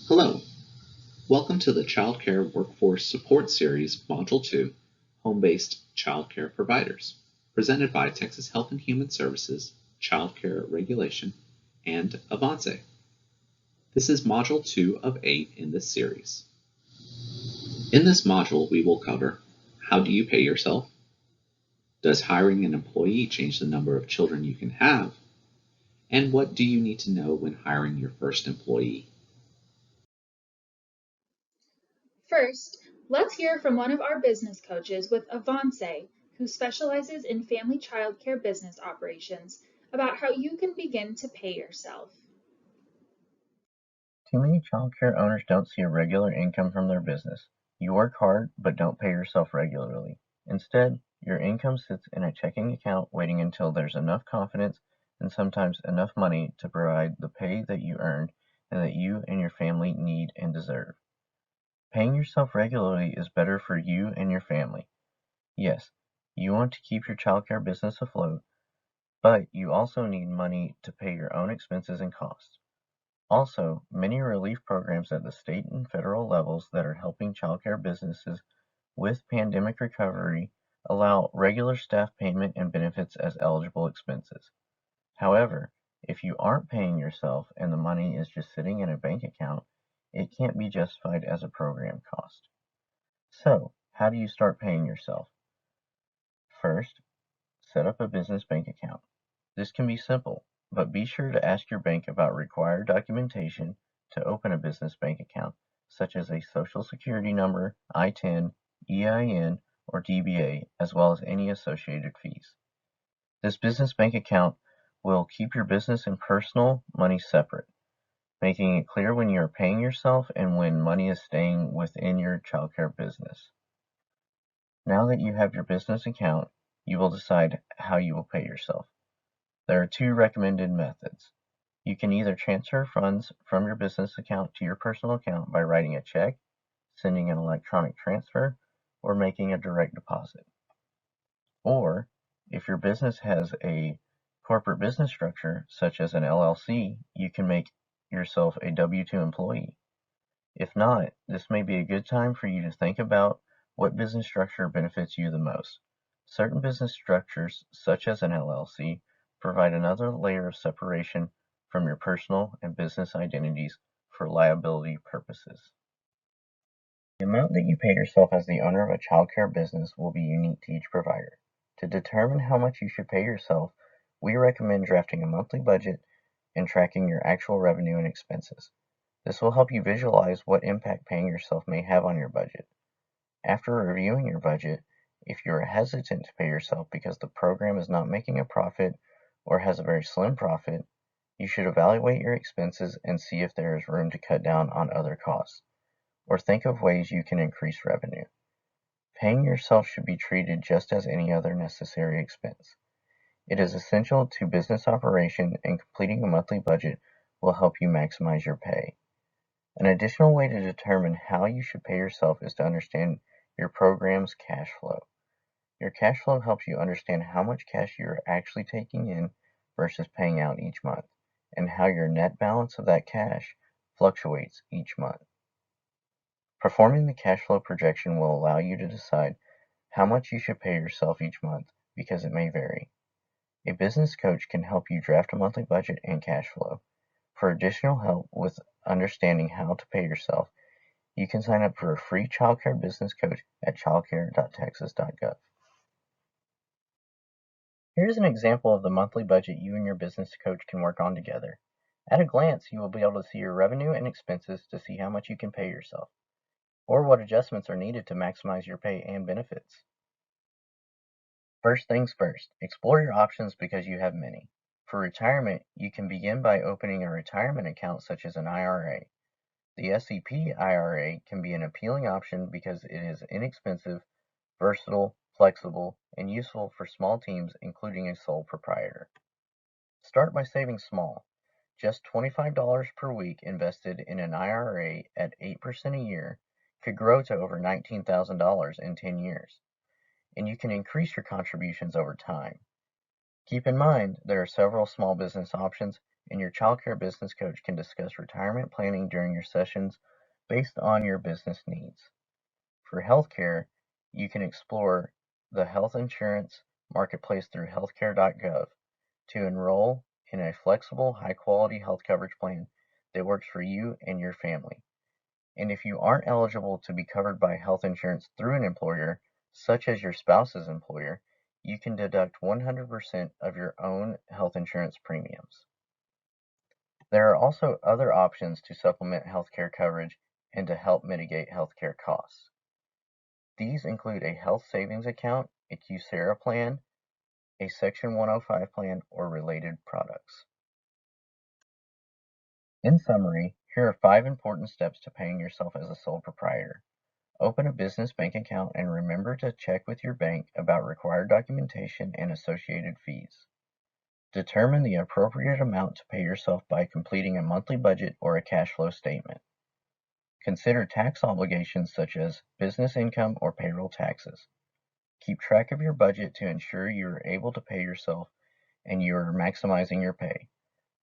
Hello, welcome to the Childcare Workforce Support Series, Module 2, Home-Based Childcare Providers, presented by Texas Health and Human Services, Childcare Regulation, and Avance. This is Module 2 of 8 in this series. In this module, we will cover how do you pay yourself? Does hiring an employee change the number of children you can have? And what do you need to know when hiring your first employee? First, let's hear from one of our business coaches with Avance, who specializes in family childcare business operations, about how you can begin to pay yourself. Too many childcare owners don't see a regular income from their business. You work hard, but don't pay yourself regularly. Instead, your income sits in a checking account waiting until there's enough confidence and sometimes enough money to provide the pay that you earned and that you and your family need and deserve. Paying yourself regularly is better for you and your family. Yes, you want to keep your childcare business afloat, but you also need money to pay your own expenses and costs. Also, many relief programs at the state and federal levels that are helping childcare businesses with pandemic recovery allow regular staff payment and benefits as eligible expenses. However, if you aren't paying yourself and the money is just sitting in a bank account, it can't be justified as a program cost. So, how do you start paying yourself? First, set up a business bank account. This can be simple, but be sure to ask your bank about required documentation to open a business bank account, such as a Social Security number, I-10, EIN, or DBA, as well as any associated fees. This business bank account will keep your business and personal money separate, making it clear when you are paying yourself and when money is staying within your childcare business. Now that you have your business account, you will decide how you will pay yourself. There are two recommended methods. You can either transfer funds from your business account to your personal account by writing a check, sending an electronic transfer, or making a direct deposit. Or, if your business has a corporate business structure, such as an LLC, you can make yourself a W-2 employee. If not, this may be a good time for you to think about what business structure benefits you the most. Certain business structures, such as an LLC, provide another layer of separation from your personal and business identities for liability purposes. The amount that you pay yourself as the owner of a childcare business will be unique to each provider. To determine how much you should pay yourself, we recommend drafting a monthly budget and tracking your actual revenue and expenses. This will help you visualize what impact paying yourself may have on your budget. After reviewing your budget, if you are hesitant to pay yourself because the program is not making a profit or has a very slim profit, you should evaluate your expenses and see if there is room to cut down on other costs, or think of ways you can increase revenue. Paying yourself should be treated just as any other necessary expense. It is essential to business operation, and completing a monthly budget will help you maximize your pay. An additional way to determine how you should pay yourself is to understand your program's cash flow. Your cash flow helps you understand how much cash you are actually taking in versus paying out each month, and how your net balance of that cash fluctuates each month. Performing the cash flow projection will allow you to decide how much you should pay yourself each month because it may vary. A business coach can help you draft a monthly budget and cash flow. For additional help with understanding how to pay yourself, you can sign up for a free childcare business coach at childcare.texas.gov. Here's an example of the monthly budget you and your business coach can work on together. At a glance, you will be able to see your revenue and expenses to see how much you can pay yourself, or what adjustments are needed to maximize your pay and benefits. First things first, explore your options because you have many. For retirement, you can begin by opening a retirement account such as an IRA. The SEP IRA can be an appealing option because it is inexpensive, versatile, flexible, and useful for small teams, including a sole proprietor. Start by saving small. Just $25 per week invested in an IRA at 8% a year could grow to over $19,000 in 10 years, and you can increase your contributions over time. Keep in mind, there are several small business options and your child care business coach can discuss retirement planning during your sessions based on your business needs. For healthcare, you can explore the health insurance marketplace through healthcare.gov to enroll in a flexible, high-quality health coverage plan that works for you and your family. And if you aren't eligible to be covered by health insurance through an employer, such as your spouse's employer, you can deduct 100% of your own health insurance premiums. There are also other options to supplement healthcare coverage and to help mitigate healthcare costs. These include a health savings account, a QSERA plan, a Section 105 plan, or related products. In summary, here are 5 important steps to paying yourself as a sole proprietor. Open a business bank account and remember to check with your bank about required documentation and associated fees. Determine the appropriate amount to pay yourself by completing a monthly budget or a cash flow statement. Consider tax obligations such as business income or payroll taxes. Keep track of your budget to ensure you are able to pay yourself and you are maximizing your pay.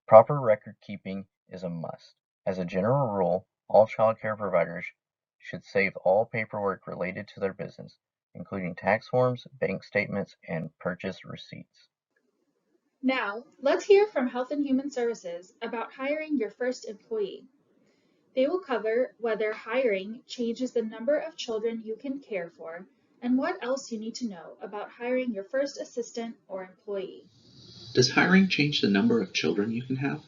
Proper record keeping is a must. As a general rule, all child care providers should save all paperwork related to their business, including tax forms, bank statements, and purchase receipts. Now, let's hear from Health and Human Services about hiring your first employee. They will cover whether hiring changes the number of children you can care for and what else you need to know about hiring your first assistant or employee. Does hiring change the number of children you can have?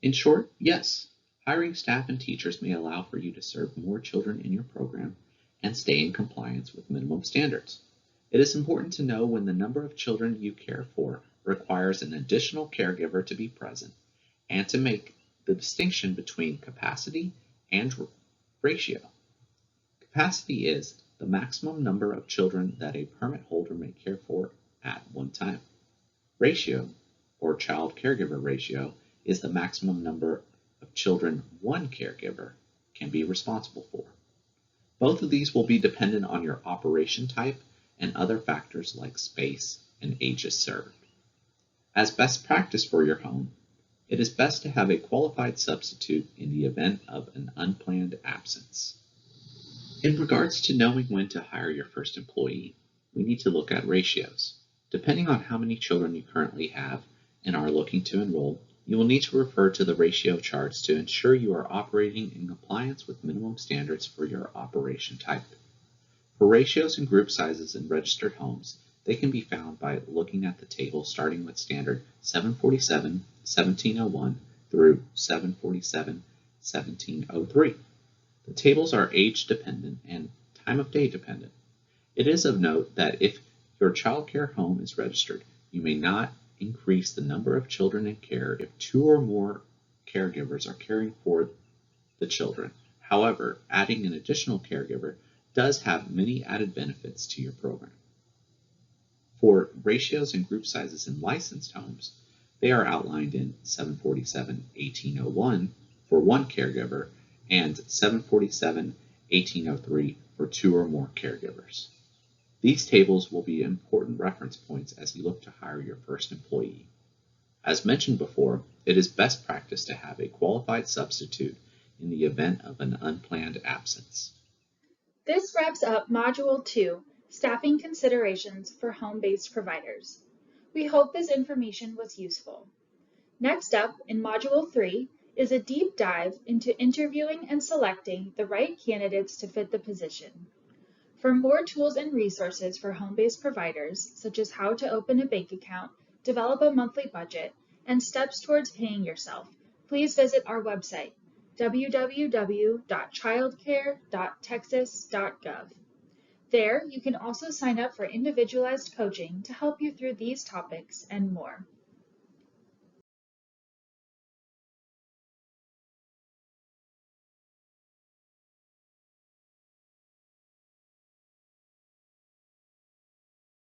In short, yes. Hiring staff and teachers may allow for you to serve more children in your program and stay in compliance with minimum standards. It is important to know when the number of children you care for requires an additional caregiver to be present and to make the distinction between capacity and ratio. Capacity is the maximum number of children that a permit holder may care for at one time. Ratio, or child caregiver ratio, is the maximum number of children one caregiver can be responsible for. Both of these will be dependent on your operation type and other factors like space and ages served. As best practice for your home, it is best to have a qualified substitute in the event of an unplanned absence. In regards to knowing when to hire your first employee, we need to look at ratios. Depending on how many children you currently have and are looking to enroll, you will need to refer to the ratio charts to ensure you are operating in compliance with minimum standards for your operation type. For ratios and group sizes in registered homes, they can be found by looking at the table starting with standard 747, 1701 through 747, 1703. The tables are age dependent and time of day dependent. It is of note that if your child care home is registered, you may not increase the number of children in care if 2 or more caregivers are caring for the children. However, adding an additional caregiver does have many added benefits to your program. For ratios and group sizes in licensed homes, they are outlined in 747-1801 for one caregiver and 747-1803 for 2 or more caregivers. These tables will be important reference points as you look to hire your first employee. As mentioned before, it is best practice to have a qualified substitute in the event of an unplanned absence. This wraps up Module 2, Staffing Considerations for Home-Based Providers. We hope this information was useful. Next up, in Module 3, is a deep dive into interviewing and selecting the right candidates to fit the position. For more tools and resources for home-based providers, such as how to open a bank account, develop a monthly budget, and steps towards paying yourself, please visit our website, www.childcare.texas.gov. There, you can also sign up for individualized coaching to help you through these topics and more.